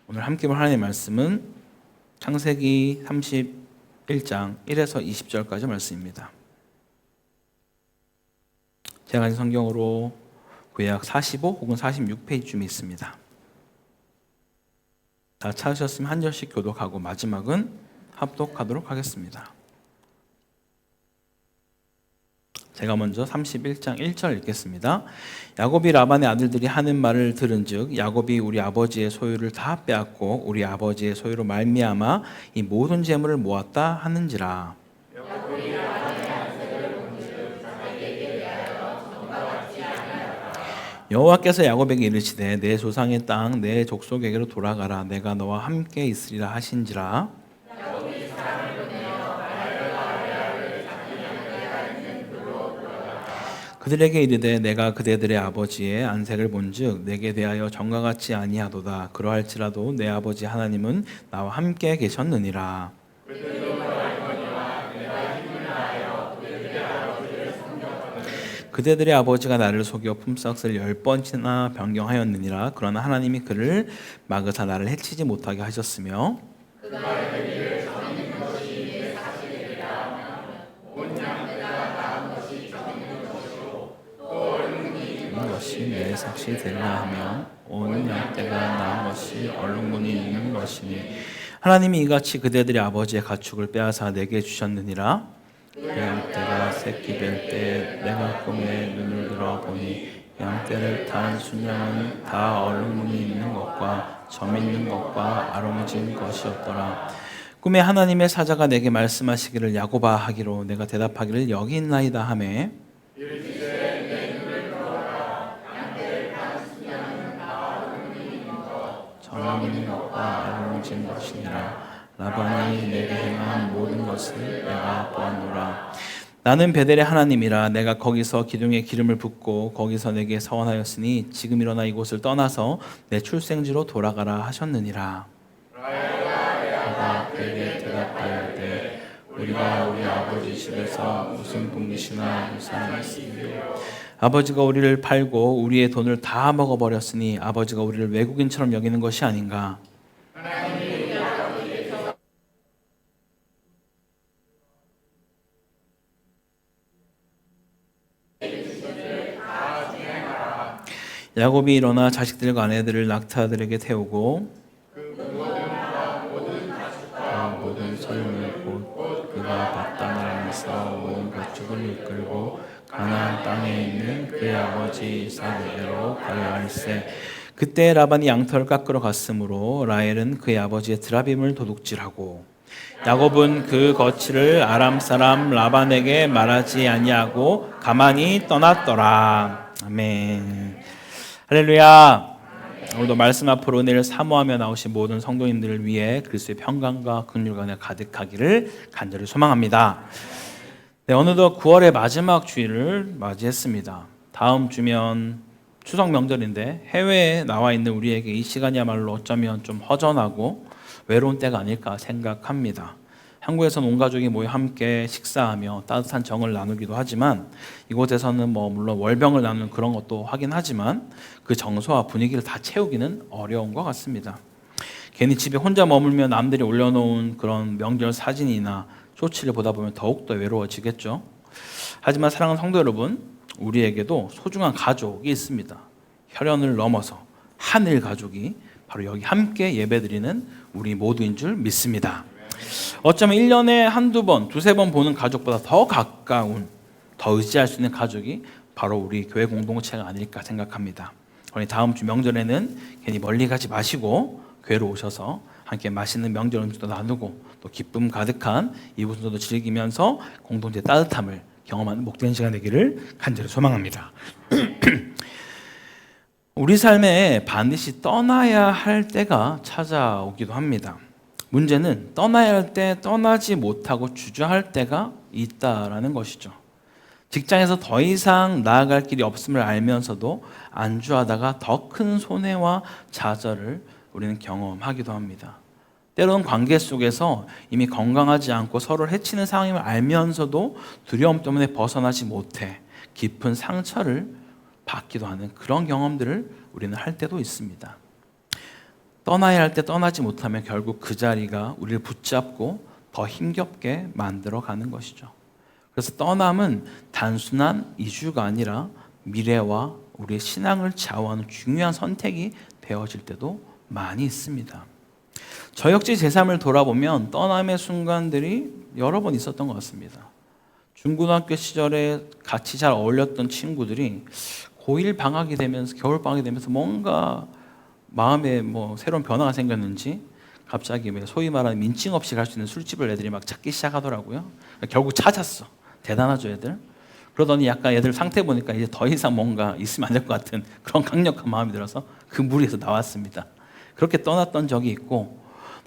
오늘 함께 볼 하나님의 말씀은 창세기 31장 1에서 20절까지 말씀입니다. 제가 가진 성경으로 구약 45 혹은 46페이지쯤에 있습니다. 다 찾으셨으면 한 절씩 교독하고 마지막은 합독하도록 하겠습니다. 제가 먼저 31장 1절 읽겠습니다. 야곱이 라반의 아들들이 하는 말을 들은즉 야곱이 우리 아버지의 소유를 다 빼앗고 우리 아버지의 소유로 말미암아 이 모든 재물을 모았다 하는지라. 여호와께서 야곱에게 이르시되 내 조상의 땅 내 족속에게로 돌아가라 내가 너와 함께 있으리라 하신지라. 그들에게 이르되 내가 그대들의 아버지의 안색을 본즉 내게 대하여 전과 같지 아니하도다. 그러할지라도 내 아버지 하나님은 나와 함께 계셨느니라. 그대들의 아버지가 나를 속여 품삯을 10번이나 변경하였느니라. 그러나 하나님이 그를 막으사 나를 해치지 못하게 하셨으며 것이 내 삭시 되라 하며 온 양떼가 낳은 것이 얼룩무늬 있는 것이니 하나님이 이같이 그대들의 아버지의 가축을 빼앗아 내게 주셨느니라. 그 양떼가 새끼 될 때 내가 꿈에 눈을 들어 보니 양떼를 탄 순양은 다 얼룩무늬 있는 것과 점 있는 것과 아롱진 것이었더라. 꿈에 하나님의 사자가 내게 말씀하시기를 야곱아 하기로 내가 대답하기를 여기 있나이다 하매 점 있는 것과 아롱진 것이니라. 라반이 내게 행한 모든 것을 내가 보았노라. 나는 베델의 하나님이라. 내가 거기서 기둥에 기름을 붓고 거기서 내게 서원하였으니 지금 일어나 이곳을 떠나서 내 출생지로 돌아가라 하셨느니라. 그가 그에게 대답하였되 우리가 우리 아버지 집에서 무슨 분깃이나 유산이 있으며 아버지가 우리를 팔고 우리의 돈을 다 먹어버렸으니 아버지가 우리를 외국인처럼 여기는 것이 아닌가. 야곱이 일어나 자식들과 아내들을 낙타들에게 태우고 모든 소유를 곧 그가 바다나라에서 온 가축을 이끌고 가나안 땅에 있는 그의 아버지 이삭에게로 가려 할세. 그때 라반이 양털을 깎으러 갔으므로 라헬은 그의 아버지의 드라빔을 도둑질하고 야곱은 그 거취를 아람 사람 라반에게 말하지 아니하고 가만히 떠났더라. 아멘. 할렐루야. 오늘도 말씀 앞으로 은혜를 사모하며 나오신 모든 성도님들을 위해 그리스도의 평강과 긍휼과 가득하기를 간절히 소망합니다. 네, 어느덧 9월의 마지막 주일을 맞이했습니다. 다음 주면 추석 명절인데 해외에 나와 있는 우리에게 이 시간이야말로 어쩌면 좀 허전하고 외로운 때가 아닐까 생각합니다. 한국에서는 온 가족이 모여 함께 식사하며 따뜻한 정을 나누기도 하지만 이곳에서는 물론 월병을 나누는 그런 것도 하긴 하지만 그 정서와 분위기를 다 채우기는 어려운 것 같습니다. 괜히 집에 혼자 머물며 남들이 올려놓은 그런 명절 사진이나 쇼츠를 보다 보면 더욱더 외로워지겠죠. 하지만 사랑하는 성도 여러분, 우리에게도 소중한 가족이 있습니다. 혈연을 넘어서 하늘 가족이 바로 여기 함께 예배드리는 우리 모두인 줄 믿습니다. 어쩌면 1년에 한두 번, 두세 번 보는 가족보다 더 가까운, 더 의지할 수 있는 가족이 바로 우리 교회 공동체가 아닐까 생각합니다. 그러니 다음 주 명절에는 괜히 멀리 가지 마시고 교회로 오셔서 함께 맛있는 명절 음식도 나누고 또 기쁨 가득한 이웃들도 즐기면서 공동체 따뜻함을 경험하는 복된 시간 되기를 간절히 소망합니다. 우리 삶에 반드시 떠나야 할 때가 찾아오기도 합니다. 문제는 떠나야 할 때 떠나지 못하고 주저할 때가 있다라는 것이죠. 직장에서 더 이상 나아갈 길이 없음을 알면서도 안주하다가 더 큰 손해와 좌절을 우리는 경험하기도 합니다. 때로는 관계 속에서 이미 건강하지 않고 서로를 해치는 상황임을 알면서도 두려움 때문에 벗어나지 못해 깊은 상처를 받기도 하는 그런 경험들을 우리는 할 때도 있습니다. 떠나야 할 때 떠나지 못하면 결국 그 자리가 우리를 붙잡고 더 힘겹게 만들어가는 것이죠. 그래서 떠남은 단순한 이주가 아니라 미래와 우리의 신앙을 좌우하는 중요한 선택이 되어질 때도 많이 있습니다. 저 역시 제 삶을 돌아보면 떠남의 순간들이 여러 번 있었던 것 같습니다. 중고등학교 시절에 같이 잘 어울렸던 친구들이 고1 방학이 되면서, 겨울 방학이 되면서 뭔가 마음에 새로운 변화가 생겼는지 갑자기 소위 말하는 민증 없이 갈 수 있는 술집을 애들이 막 찾기 시작하더라고요. 결국 찾았어. 대단하죠, 애들. 그러더니 약간 애들 상태 보니까 이제 더 이상 뭔가 있으면 안 될 것 같은 그런 강력한 마음이 들어서 그 무리에서 나왔습니다. 그렇게 떠났던 적이 있고,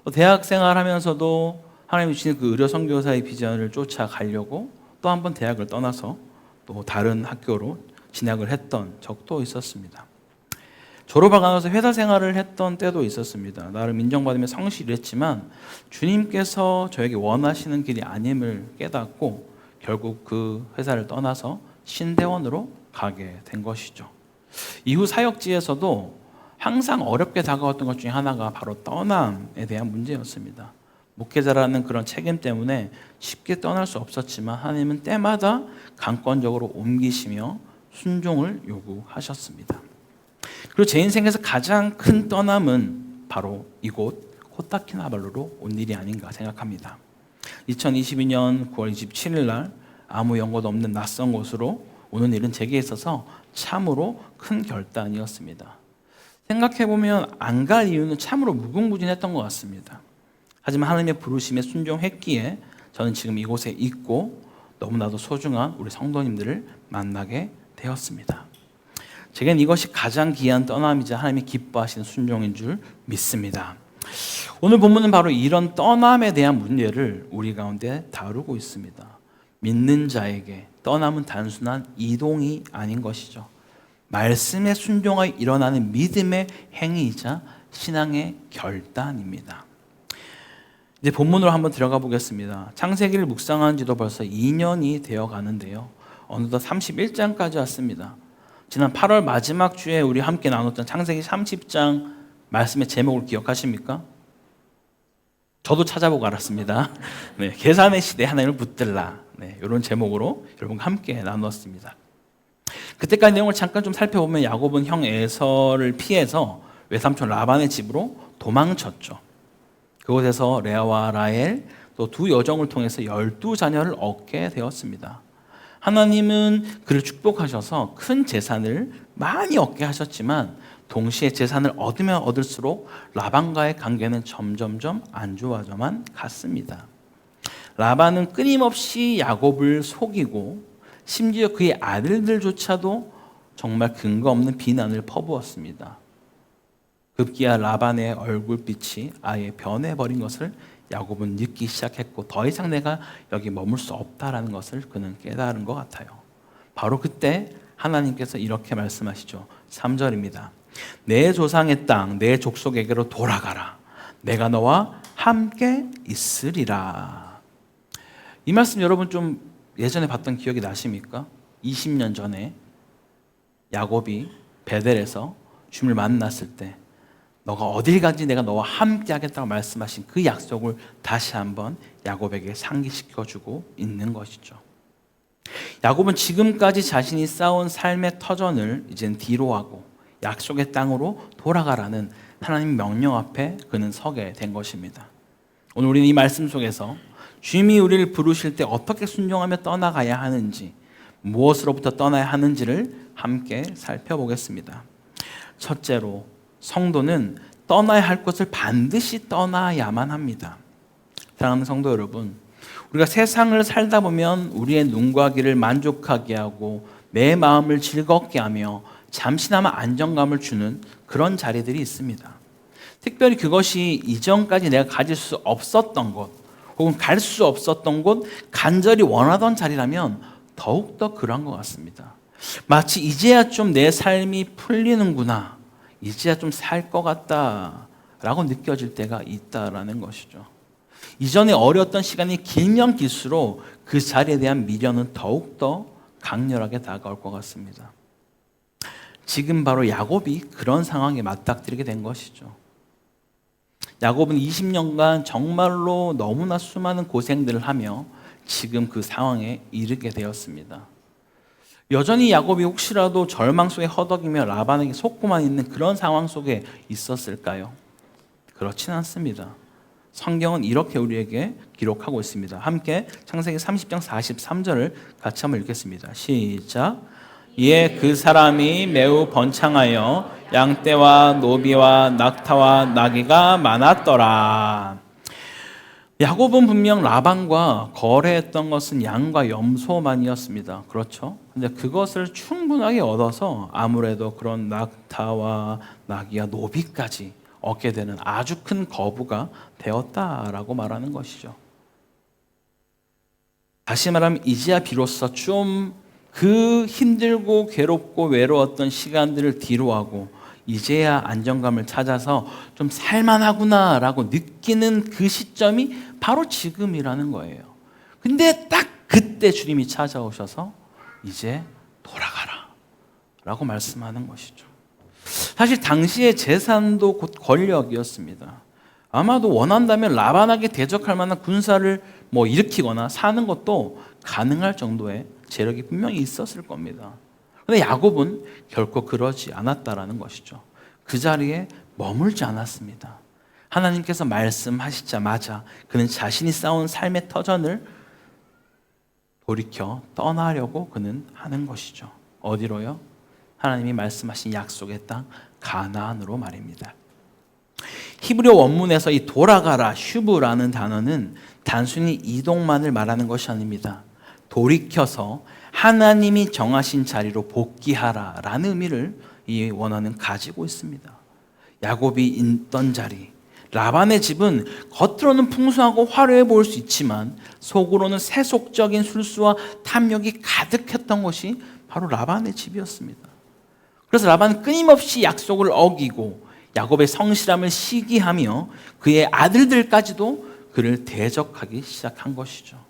또 대학 생활하면서도 하나님이 주신 그 의료 선교사의 비전을 쫓아가려고 또 한 번 대학을 떠나서 또 다른 학교로 진학을 했던 적도 있었습니다. 졸업하고 나서 회사 생활을 했던 때도 있었습니다. 나름 인정받으며 성실히 했지만 주님께서 저에게 원하시는 길이 아님을 깨닫고 결국 그 회사를 떠나서 신대원으로 가게 된 것이죠. 이후 사역지에서도 항상 어렵게 다가왔던 것 중에 하나가 바로 떠남에 대한 문제였습니다. 목회자라는 그런 책임 때문에 쉽게 떠날 수 없었지만 하나님은 때마다 강권적으로 옮기시며 순종을 요구하셨습니다. 그리고 제 인생에서 가장 큰 떠남은 바로 이곳 코타키나발루로 온 일이 아닌가 생각합니다. 2022년 9월 27일 날 아무 연고도 없는 낯선 곳으로 오는 일은 제게 있어서 참으로 큰 결단이었습니다. 생각해보면 안 갈 이유는 참으로 무궁무진했던 것 같습니다. 하지만 하나님의 부르심에 순종했기에 저는 지금 이곳에 있고 너무나도 소중한 우리 성도님들을 만나게 되었습니다. 제겐 이것이 가장 귀한 떠남이자 하나님이 기뻐하시는 순종인 줄 믿습니다. 오늘 본문은 바로 이런 떠남에 대한 문제를 우리 가운데 다루고 있습니다. 믿는 자에게 떠남은 단순한 이동이 아닌 것이죠. 말씀에 순종하여 일어나는 믿음의 행위이자 신앙의 결단입니다. 이제 본문으로 한번 들어가 보겠습니다. 창세기를 묵상한 지도 벌써 2년이 되어 가는데요. 어느덧 31장까지 왔습니다. 지난 8월 마지막 주에 우리 함께 나눴던 창세기 30장 말씀의 제목을 기억하십니까? 저도 찾아보고 알았습니다. 네, 계산의 시대에 하나님을 붙들라. 네, 이런 제목으로 여러분과 함께 나눴습니다. 그때까지 내용을 잠깐 좀 살펴보면 야곱은 형 에서를 피해서 외삼촌 라반의 집으로 도망쳤죠. 그곳에서 레아와 라헬 또 두 여종을 통해서 12자녀를 얻게 되었습니다. 하나님은 그를 축복하셔서 큰 재산을 많이 얻게 하셨지만 동시에 재산을 얻으면 얻을수록 라반과의 관계는 점점점 안 좋아져만 갔습니다. 라반은 끊임없이 야곱을 속이고 심지어 그의 아들들조차도 정말 근거 없는 비난을 퍼부었습니다. 급기야 라반의 얼굴빛이 아예 변해버린 것을 야곱은 느끼기 시작했고 더 이상 내가 여기 머물 수 없다라는 것을 그는 깨달은 것 같아요. 바로 그때 하나님께서 이렇게 말씀하시죠. 3절입니다. 내 조상의 땅, 내 족속에게로 돌아가라. 내가 너와 함께 있으리라. 이 말씀 여러분 좀 예전에 봤던 기억이 나십니까? 20년 전에 야곱이 베델에서 주님을 만났을 때 너가 어딜 가든지 내가 너와 함께 하겠다고 말씀하신 그 약속을 다시 한번 야곱에게 상기시켜주고 있는 것이죠. 야곱은 지금까지 자신이 쌓아온 삶의 터전을 이젠 뒤로하고 약속의 땅으로 돌아가라는 하나님 명령 앞에 그는 서게 된 것입니다. 오늘 우리는 이 말씀 속에서 주님이 우리를 부르실 때 어떻게 순종하며 떠나가야 하는지, 무엇으로부터 떠나야 하는지를 함께 살펴보겠습니다. 첫째로 성도는 떠나야 할 곳을 반드시 떠나야만 합니다. 사랑하는 성도 여러분, 우리가 세상을 살다 보면 우리의 눈과 귀를 만족하게 하고 내 마음을 즐겁게 하며 잠시나마 안정감을 주는 그런 자리들이 있습니다. 특별히 그것이 이전까지 내가 가질 수 없었던 곳 혹은 갈 수 없었던 곳, 간절히 원하던 자리라면 더욱더 그러한 것 같습니다. 마치 이제야 좀 내 삶이 풀리는구나, 이제야 좀 살 것 같다라고 느껴질 때가 있다라는 것이죠. 이전에 어려웠던 시간이 길면 길수록 그 자리에 대한 미련은 더욱더 강렬하게 다가올 것 같습니다. 지금 바로 야곱이 그런 상황에 맞닥뜨리게 된 것이죠. 야곱은 20년간 정말로 너무나 수많은 고생들을 하며 지금 그 상황에 이르게 되었습니다. 여전히 야곱이 혹시라도 절망 속에 허덕이며 라반에게 속고만 있는 그런 상황 속에 있었을까요? 그렇진 않습니다. 성경은 이렇게 우리에게 기록하고 있습니다. 함께 창세기 30장 43절을 같이 한번 읽겠습니다. 시작. 이에 그 사람이 매우 번창하여 양떼와 노비와 낙타와 나귀가 많았더라. 야곱은 분명 라반과 거래했던 것은 양과 염소만이었습니다. 그렇죠? 근데 그것을 충분하게 얻어서 아무래도 그런 낙타와 나귀와 노비까지 얻게 되는 아주 큰 거부가 되었다라고 말하는 것이죠. 다시 말하면 이제야 비로소 좀 그 힘들고 괴롭고 외로웠던 시간들을 뒤로하고 이제야 안정감을 찾아서 좀 살만하구나라고 느끼는 그 시점이 바로 지금이라는 거예요. 근데 딱 그때 주님이 찾아오셔서 이제 돌아가라 라고 말씀하는 것이죠. 사실 당시의 재산도 곧 권력이었습니다. 아마도 원한다면 라반에게 대적할 만한 군사를 일으키거나 사는 것도 가능할 정도의 재력이 분명히 있었을 겁니다. 그런데 야곱은 결코 그러지 않았다라는 것이죠. 그 자리에 머물지 않았습니다. 하나님께서 말씀하시자마자 그는 자신이 쌓은 삶의 터전을 돌이켜 떠나려고 그는 하는 것이죠. 어디로요? 하나님이 말씀하신 약속의 땅 가나안으로 말입니다. 히브리어 원문에서 이 돌아가라, 슈브라는 단어는 단순히 이동만을 말하는 것이 아닙니다. 돌이켜서 하나님이 정하신 자리로 복귀하라 라는 의미를 이 원어는 가지고 있습니다. 야곱이 있던 자리, 라반의 집은 겉으로는 풍성하고 화려해 보일 수 있지만 속으로는 세속적인 술수와 탐욕이 가득했던 것이 바로 라반의 집이었습니다. 그래서 라반은 끊임없이 약속을 어기고 야곱의 성실함을 시기하며 그의 아들들까지도 그를 대적하기 시작한 것이죠.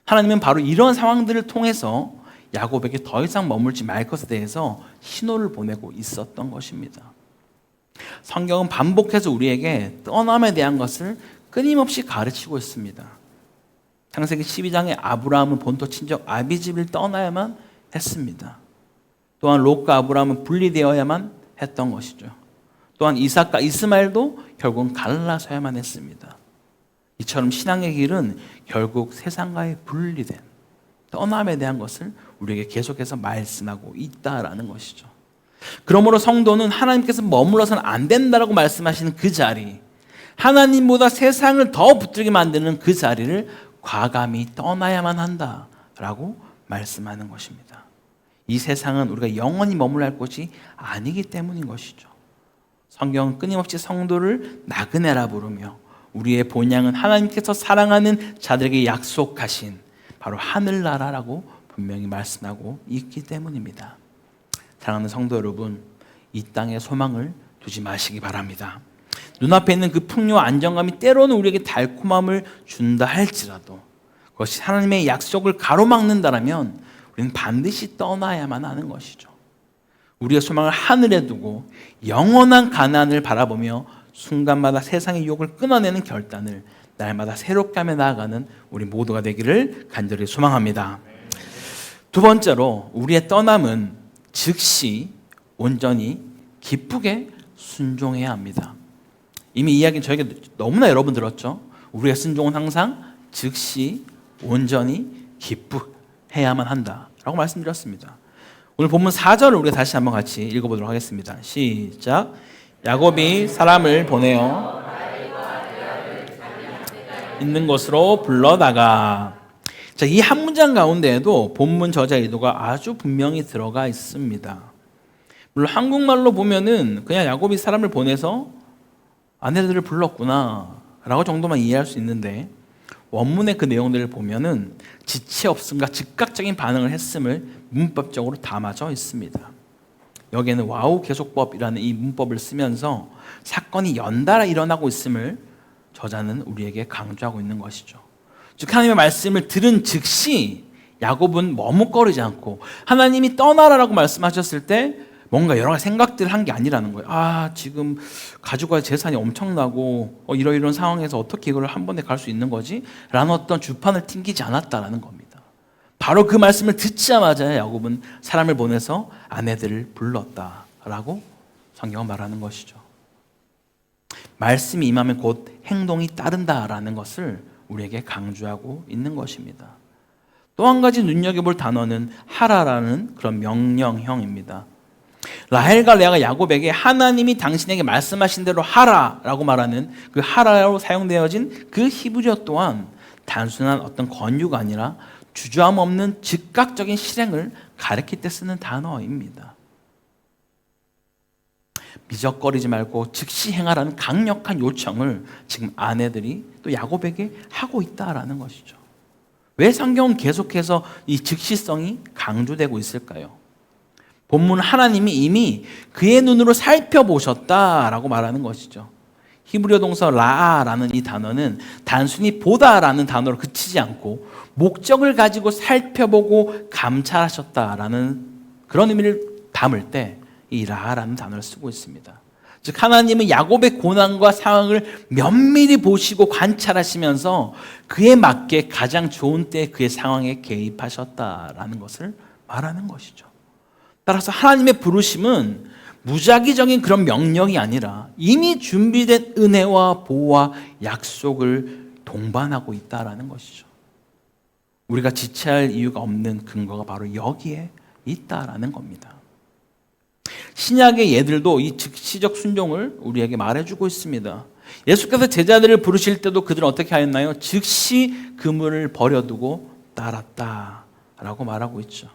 하나님은 바로 이런 상황들을 통해서 야곱에게 더 이상 머물지 말 것에 대해서 신호를 보내고 있었던 것입니다. 성경은 반복해서 우리에게 떠남에 대한 것을 끊임없이 가르치고 있습니다. 창세기 12장에 아브라함은 본토 친척 아비집을 떠나야만 했습니다. 또한 롯과 아브라함은 분리되어야만 했던 것이죠. 또한 이삭과 이스마엘도 결국은 갈라서야만 했습니다. 이처럼 신앙의 길은 결국 세상과의 분리된 떠남에 대한 것을 우리에게 계속해서 말씀하고 있다라는 것이죠. 그러므로 성도는 하나님께서 머물러서는 안 된다라고 말씀하시는 그 자리, 하나님보다 세상을 더 붙들게 만드는 그 자리를 과감히 떠나야만 한다라고 말씀하는 것입니다. 이 세상은 우리가 영원히 머물러 할 곳이 아니기 때문인 것이죠. 성경은 끊임없이 성도를 나그네라 부르며 우리의 본향은 하나님께서 사랑하는 자들에게 약속하신 바로 하늘나라라고 분명히 말씀하고 있기 때문입니다. 사랑하는 성도 여러분, 이 땅에 소망을 두지 마시기 바랍니다. 눈앞에 있는 그 풍요와 안정감이 때로는 우리에게 달콤함을 준다 할지라도 그것이 하나님의 약속을 가로막는다라면 우리는 반드시 떠나야만 하는 것이죠. 우리의 소망을 하늘에 두고 영원한 가나안을 바라보며 순간마다 세상의 유혹을 끊어내는 결단을 날마다 새롭게 하며 나아가는 우리 모두가 되기를 간절히 소망합니다. 두 번째로 우리의 떠남은 즉시 온전히 기쁘게 순종해야 합니다. 이미 이 이야기는 저에게 너무나 여러 번 들었죠. 우리의 순종은 항상 즉시 온전히 기쁘해야만 한다라고 말씀드렸습니다. 오늘 본문 4절을 우리가 다시 한번 같이 읽어보도록 하겠습니다. 시작. 야곱이 사람을 보내어 있는 곳으로 불러다가. 자, 이 한 문장 가운데에도 본문 저자 의도가 아주 분명히 들어가 있습니다. 물론 한국말로 보면은 그냥 야곱이 사람을 보내서 아내들을 불렀구나 라고 정도만 이해할 수 있는데 원문의 그 내용들을 보면은 지체 없음과 즉각적인 반응을 했음을 문법적으로 담아져 있습니다. 여기에는 와우 계속법이라는 이 문법을 쓰면서 사건이 연달아 일어나고 있음을 저자는 우리에게 강조하고 있는 것이죠. 즉 하나님의 말씀을 들은 즉시 야곱은 머뭇거리지 않고 하나님이 떠나라라고 말씀하셨을 때 뭔가 여러 가지 생각들을 한 게 아니라는 거예요. 지금 가지고 갈 재산이 엄청나고 이런 상황에서 어떻게 이걸 한 번에 갈 수 있는 거지? 라는 어떤 주판을 튕기지 않았다라는 겁니다. 바로 그 말씀을 듣자마자 야곱은 사람을 보내서 아내들을 불렀다라고 성경은 말하는 것이죠. 말씀이 임하면 곧 행동이 따른다라는 것을 우리에게 강조하고 있는 것입니다. 또 한 가지 눈여겨볼 단어는 하라라는 그런 명령형입니다. 라헬과 레아가 야곱에게 하나님이 당신에게 말씀하신 대로 하라라고 말하는 그 하라로 사용되어진 그 히브리어 또한 단순한 어떤 권유가 아니라 주저함 없는 즉각적인 실행을 가리킬 때 쓰는 단어입니다. 미적거리지 말고 즉시 행하라는 강력한 요청을 지금 아내들이 또 야곱에게 하고 있다라는 것이죠. 왜 성경은 계속해서 이 즉시성이 강조되고 있을까요? 본문 하나님이 이미 그의 눈으로 살펴보셨다라고 말하는 것이죠. 히브리어 동사 라아라는 이 단어는 단순히 보다라는 단어로 그치지 않고 목적을 가지고 살펴보고 감찰하셨다라는 그런 의미를 담을 때 이 라아라는 단어를 쓰고 있습니다. 즉 하나님은 야곱의 고난과 상황을 면밀히 보시고 관찰하시면서 그에 맞게 가장 좋은 때 그의 상황에 개입하셨다라는 것을 말하는 것이죠. 따라서 하나님의 부르심은 무작위적인 그런 명령이 아니라 이미 준비된 은혜와 보호와 약속을 동반하고 있다라는 것이죠. 우리가 지체할 이유가 없는 근거가 바로 여기에 있다라는 겁니다. 신약의 예들도 이 즉시적 순종을 우리에게 말해주고 있습니다. 예수께서 제자들을 부르실 때도 그들은 어떻게 하였나요? 즉시 그물을 버려두고 따랐다라고 말하고 있죠.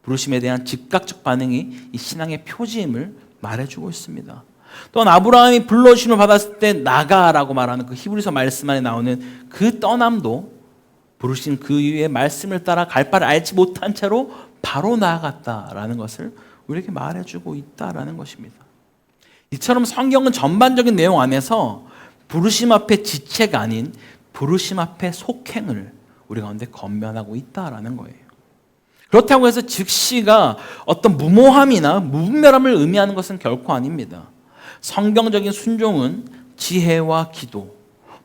부르심에 대한 즉각적 반응이 이 신앙의 표지임을 말해주고 있습니다. 또한 아브라함이 불러주심을 받았을 때 나가라고 말하는 그 히브리서 말씀 안에 나오는 그 떠남도 부르신 그 이후에 말씀을 따라 갈 바를 알지 못한 채로 바로 나아갔다라는 것을 우리에게 말해주고 있다라는 것입니다. 이처럼 성경은 전반적인 내용 안에서 부르심 앞에 지체가 아닌 부르심 앞에 속행을 우리 가운데 건면하고 있다라는 거예요. 그렇다고 해서 즉시가 어떤 무모함이나 무분별함을 의미하는 것은 결코 아닙니다. 성경적인 순종은 지혜와 기도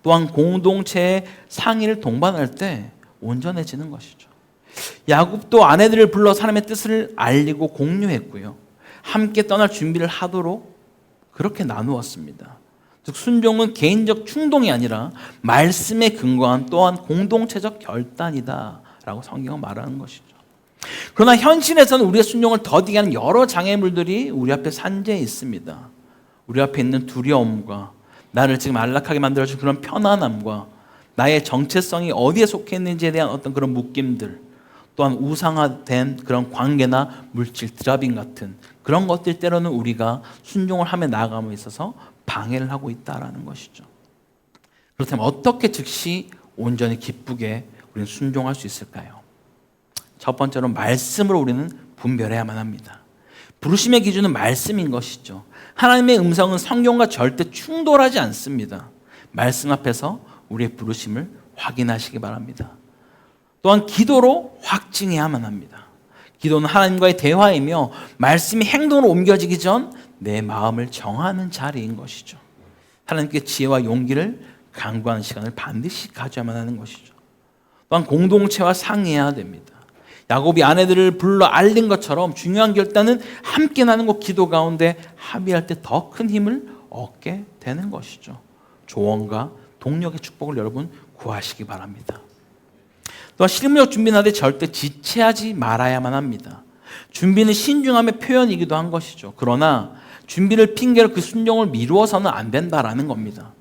또한 공동체의 상의를 동반할 때 온전해지는 것이죠. 야곱도 아내들을 불러 사람의 뜻을 알리고 공유했고요. 함께 떠날 준비를 하도록 그렇게 나누었습니다. 즉 순종은 개인적 충동이 아니라 말씀에 근거한 또한 공동체적 결단이다라고 성경은 말하는 것이죠. 그러나 현실에서는 우리의 순종을 더디게 하는 여러 장애물들이 우리 앞에 산재해 있습니다. 우리 앞에 있는 두려움과 나를 지금 안락하게 만들어준 그런 편안함과 나의 정체성이 어디에 속해 있는지에 대한 어떤 그런 묶임들, 또한 우상화된 그런 관계나 물질, 드라빙 같은 그런 것들 때로는 우리가 순종을 하며 나아감에 있어서 방해를 하고 있다는 것이죠. 그렇다면 어떻게 즉시 온전히 기쁘게 우리는 순종할 수 있을까요? 첫 번째로 말씀으로 우리는 분별해야만 합니다. 부르심의 기준은 말씀인 것이죠. 하나님의 음성은 성경과 절대 충돌하지 않습니다. 말씀 앞에서 우리의 부르심을 확인하시기 바랍니다. 또한 기도로 확증해야만 합니다. 기도는 하나님과의 대화이며 말씀이 행동으로 옮겨지기 전 내 마음을 정하는 자리인 것이죠. 하나님께 지혜와 용기를 간구하는 시간을 반드시 가져야만 하는 것이죠. 또한 공동체와 상의해야 됩니다. 야곱이 아내들을 불러 알린 것처럼 중요한 결단은 함께 나누고 기도 가운데 합의할 때 더 큰 힘을 얻게 되는 것이죠. 조언과 동력의 축복을 여러분 구하시기 바랍니다. 또한 실무적 준비는 하되 절대 지체하지 말아야만 합니다. 준비는 신중함의 표현이기도 한 것이죠. 그러나 준비를 핑계로 그 순종을 미루어서는 안 된다라는 겁니다.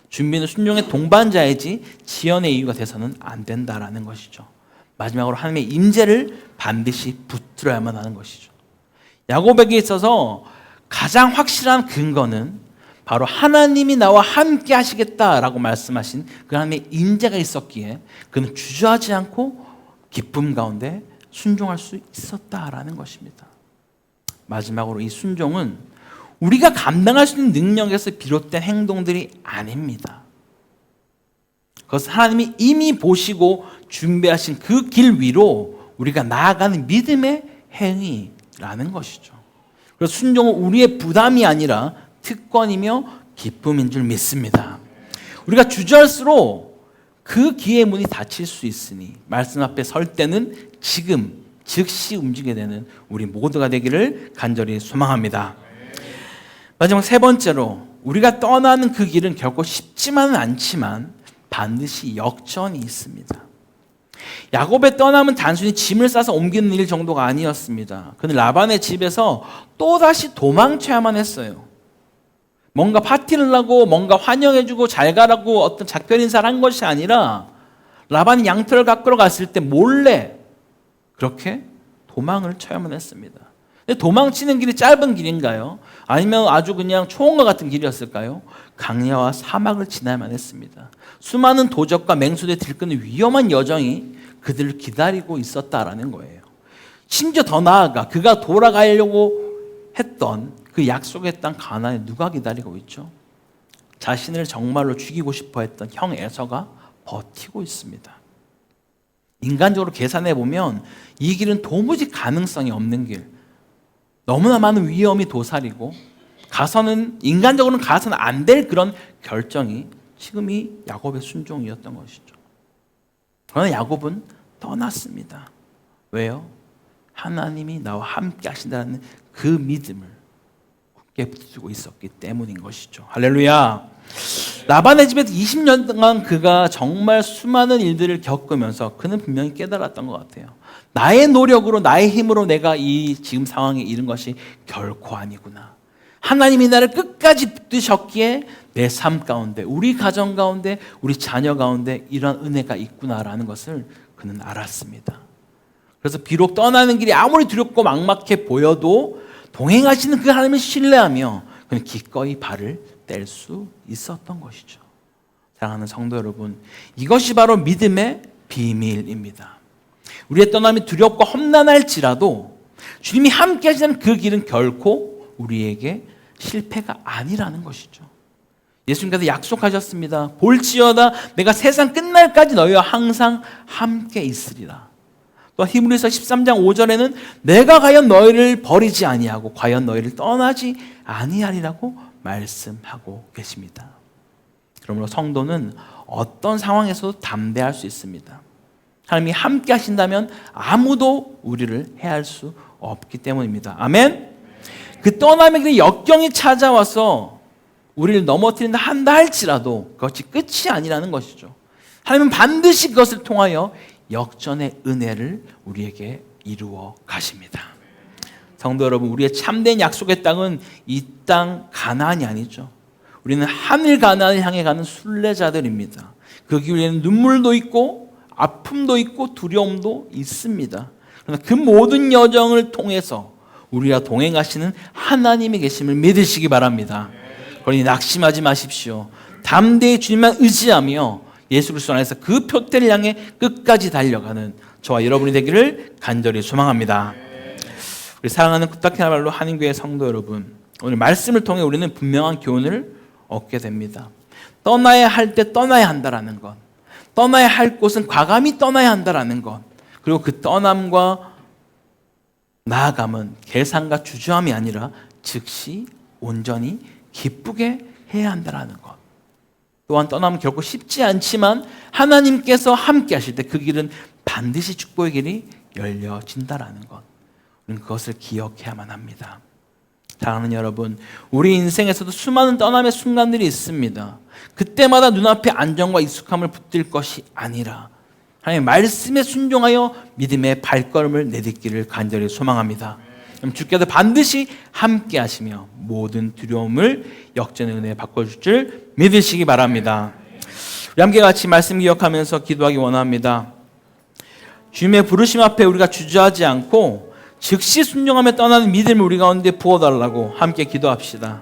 준비는 순종의 동반자이지 지연의 이유가 돼서는 안 된다라는 것이죠. 마지막으로 하나님의 임재를 반드시 붙들어야만 하는 것이죠. 야곱에게 있어서 가장 확실한 근거는 바로 하나님이 나와 함께 하시겠다라고 말씀하신 그 하나님의 임재가 있었기에 그는 주저하지 않고 기쁨 가운데 순종할 수 있었다라는 것입니다. 마지막으로 이 순종은 우리가 감당할 수 있는 능력에서 비롯된 행동들이 아닙니다. 그것은 하나님이 이미 보시고 준비하신 그 길 위로 우리가 나아가는 믿음의 행위라는 것이죠. 그래서 순종은 우리의 부담이 아니라 특권이며 기쁨인 줄 믿습니다. 우리가 주저할수록 그 기회의 문이 닫힐 수 있으니 말씀 앞에 설 때는 지금 즉시 움직이게 되는 우리 모두가 되기를 간절히 소망합니다. 마지막 세 번째로 우리가 떠나는 그 길은 결코 쉽지만은 않지만 반드시 역전이 있습니다. 야곱의 떠남은 단순히 짐을 싸서 옮기는 일 정도가 아니었습니다. 그는 라반의 집에서 또다시 도망쳐야만 했어요. 뭔가 파티를 하고 뭔가 환영해주고 잘 가라고 어떤 작별 인사를 한 것이 아니라 라반이 양털을 깎으러 갔을 때 몰래 그렇게 도망을 쳐야만 했습니다. 근데 도망치는 길이 짧은 길인가요? 아니면 아주 그냥 초원과 같은 길이었을까요? 강야와 사막을 지나야만 했습니다. 수많은 도적과 맹수들이 들끓는 위험한 여정이 그들을 기다리고 있었다라는 거예요. 심지어 더 나아가 그가 돌아가려고 했던 그 약속의 땅 가나안에 누가 기다리고 있죠? 자신을 정말로 죽이고 싶어 했던 형 에서가 버티고 있습니다. 인간적으로 계산해 보면 이 길은 도무지 가능성이 없는 길, 너무나 많은 위험이 도사리고 인간적으로는 가서는 안 될 그런 결정이 지금 이 야곱의 순종이었던 것이죠. 그러나 야곱은 떠났습니다. 왜요? 하나님이 나와 함께 하신다는 그 믿음을 굳게 붙들고 있었기 때문인 것이죠. 할렐루야. 라반의 집에서 20년 동안 그가 정말 수많은 일들을 겪으면서 그는 분명히 깨달았던 것 같아요. 나의 노력으로 나의 힘으로 내가 이 지금 상황에 이른 것이 결코 아니구나. 하나님이 나를 끝까지 붙드셨기에 내 삶 가운데, 우리 가정 가운데, 우리 자녀 가운데 이런 은혜가 있구나라는 것을 그는 알았습니다. 그래서 비록 떠나는 길이 아무리 두렵고 막막해 보여도 동행하시는 그 하나님을 신뢰하며 그는 기꺼이 발을 뗄 수 있었던 것이죠. 사랑하는 성도 여러분, 이것이 바로 믿음의 비밀입니다. 우리의 떠남이 두렵고 험난할지라도 주님이 함께 하시는 그 길은 결코 우리에게 실패가 아니라는 것이죠. 예수님께서 약속하셨습니다. 볼지어다 내가 세상 끝날까지 너희와 항상 함께 있으리라. 또 히브리서 13장 5절에는 내가 과연 너희를 버리지 아니하고 과연 너희를 떠나지 아니하리라고 말씀하고 계십니다. 그러므로 성도는 어떤 상황에서도 담대할 수 있습니다. 하나님이 함께 하신다면 아무도 우리를 해할 수 없기 때문입니다. 아멘. 그 떠남의 길에 역경이 찾아와서 우리를 넘어뜨린다 한다 할지라도 그것이 끝이 아니라는 것이죠. 하나님은 반드시 그것을 통하여 역전의 은혜를 우리에게 이루어 가십니다. 성도 여러분, 우리의 참된 약속의 땅은 이 땅 가나안이 아니죠. 우리는 하늘 가나안을 향해 가는 순례자들입니다. 그 길 위에는 눈물도 있고 아픔도 있고 두려움도 있습니다. 그러나 그 모든 여정을 통해서 우리와 동행하시는 하나님이 계심을 믿으시기 바랍니다. 그러니 낙심하지 마십시오. 담대히 주님만 의지하며 예수 그리스도 안에서 그 표대를 향해 끝까지 달려가는 저와 여러분이 되기를 간절히 소망합니다. 우리 사랑하는 쿠타키나발루 한인교회 성도 여러분, 오늘 말씀을 통해 우리는 분명한 교훈을 얻게 됩니다. 떠나야 할 때 떠나야 한다라는 것, 떠나야 할 곳은 과감히 떠나야 한다라는 것, 그리고 그 떠남과 나아감은 계산과 주저함이 아니라 즉시 온전히 기쁘게 해야 한다라는 것. 또한 떠나면 결코 쉽지 않지만 하나님께서 함께 하실 때 그 길은 반드시 축복의 길이 열려진다라는 것. 우리는 그것을 기억해야만 합니다. 사랑하는 여러분, 우리 인생에서도 수많은 떠남의 순간들이 있습니다. 그때마다 눈앞에 안정과 익숙함을 붙들 것이 아니라 하나님의 말씀에 순종하여 믿음의 발걸음을 내딛기를 간절히 소망합니다. 그럼 주께서 반드시 함께 하시며 모든 두려움을 역전의 은혜에 바꿔줄 줄 믿으시기 바랍니다. 우리 함께 같이 말씀 기억하면서 기도하기 원합니다. 주님의 부르심 앞에 우리가 주저하지 않고 즉시 순종하며 떠나는 믿음을 우리 가운데 부어달라고 함께 기도합시다.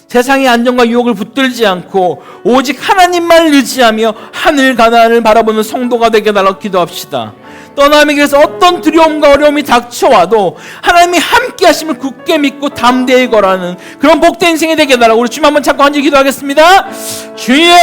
세상의 안정과 유혹을 붙들지 않고 오직 하나님만 의지하며 하늘 가나안을 바라보는 성도가 되게 달라고 기도합시다. 떠남의 길에서 어떤 두려움과 어려움이 닥쳐와도 하나님이 함께 하심을 굳게 믿고 담대히 걸어가는 그런 복된 인생이 되게 달라고 우리 주님 한번 찾고 한절 기도하겠습니다. 주여!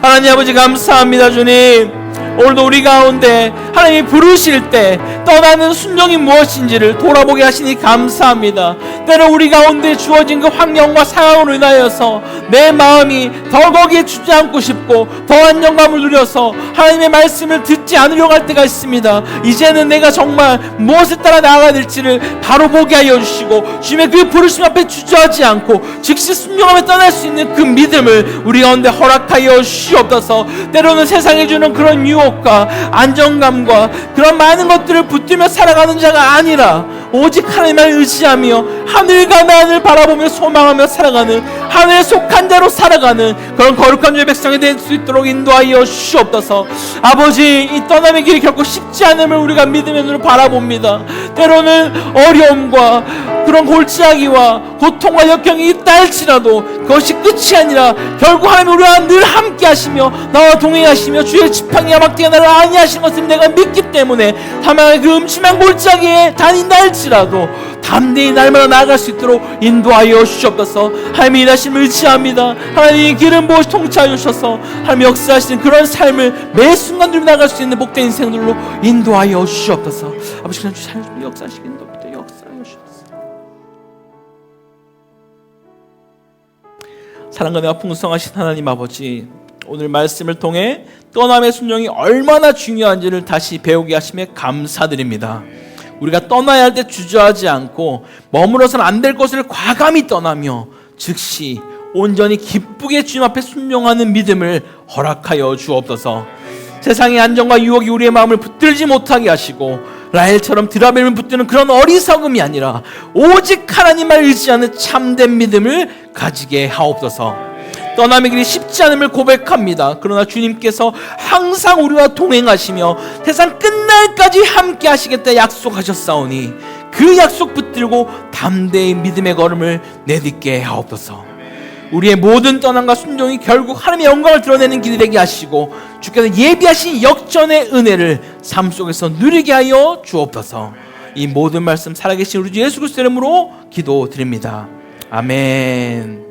하나님 아버지 감사합니다. 주님, 오늘도 우리 가운데 하나님이 부르실 때 떠나는 순종이 무엇인지를 돌아보게 하시니 감사합니다. 때로 우리 가운데 주어진 그 환경과 상황으로 인하여서 내 마음이 더 거기에 주저앉고 싶고 더 안정감을 누려서 하나님의 말씀을 듣지 않으려고 할 때가 있습니다. 이제는 내가 정말 무엇을 따라 나아가야 될지를 바로 보게 하여 주시고 주님의 그 부르심 앞에 주저하지 않고 즉시 순종하며 떠날 수 있는 그 믿음을 우리 가운데 허락하여 주시옵소서. 때로는 세상이 주는 그런 유혹과 안정감과 그런 많은 것들을 붙들며 살아가는 자가 아니라 오직 하나님을 의지하며 하늘과 만을 바라보며 소망하며 살아가는 하늘에 속한 자로 살아가는 그런 거룩한 주의 백성이 될 수 있도록 인도하여 주시옵소서. 아버지, 이 떠남의 길이 결코 쉽지 않음을 우리가 믿음의 눈으로 바라봅니다. 때로는 어려움과 그런 골짜기와 고통과 역경이 있다 할지라도 그것이 끝이 아니라 결국 하나님 우리와 늘 함께 하시며 나와 동행하시며 주의 지팡이와 막대가 나를 안위하신 것을 내가 믿기 때문에 사망의 그 음침한 골짜기에 다닌다 할지라도 담대히 날마다 나아갈 수 있도록 인도하여 주시옵소서. 하나님의 일하심을 의지합니다. 하나님의 길은 무엇이 통치하여 주셔서 하나님 역사하시는 그런 삶을 매 순간 들고 나아갈 수 있는 복된 인생들로 인도하여 주시옵소서. 아버지, 그냥 주 삶을 역사하시긴 돕되 역사하여 주옵소서. 사랑과 내가 풍성하신 하나님 아버지, 오늘 말씀을 통해 떠남의 순종이 얼마나 중요한지를 다시 배우게 하심에 감사드립니다. 우리가 떠나야 할 때 주저하지 않고 머물러서는 안 될 것을 과감히 떠나며 즉시 온전히 기쁘게 주님 앞에 순종하는 믿음을 허락하여 주옵소서. 세상의 안정과 유혹이 우리의 마음을 붙들지 못하게 하시고 라헬처럼 드라벨을 붙드는 그런 어리석음이 아니라 오직 하나님을 의지하는 참된 믿음을 가지게 하옵소서. 떠남의 길이 쉽지 않음을 고백합니다. 그러나 주님께서 항상 우리와 동행하시며 세상 끝날까지 함께 하시겠다 약속하셨사오니 그 약속 붙들고 담대히 믿음의 걸음을 내딛게 하옵소서. 우리의 모든 떠남과 순종이 결국 하나님의 영광을 드러내는 길이 되게 하시고 주께서 예비하신 역전의 은혜를 삶 속에서 누리게 하여 주옵소서. 이 모든 말씀 살아계신 우리 주 예수 그리스도의 이름으로 기도드립니다. 아멘.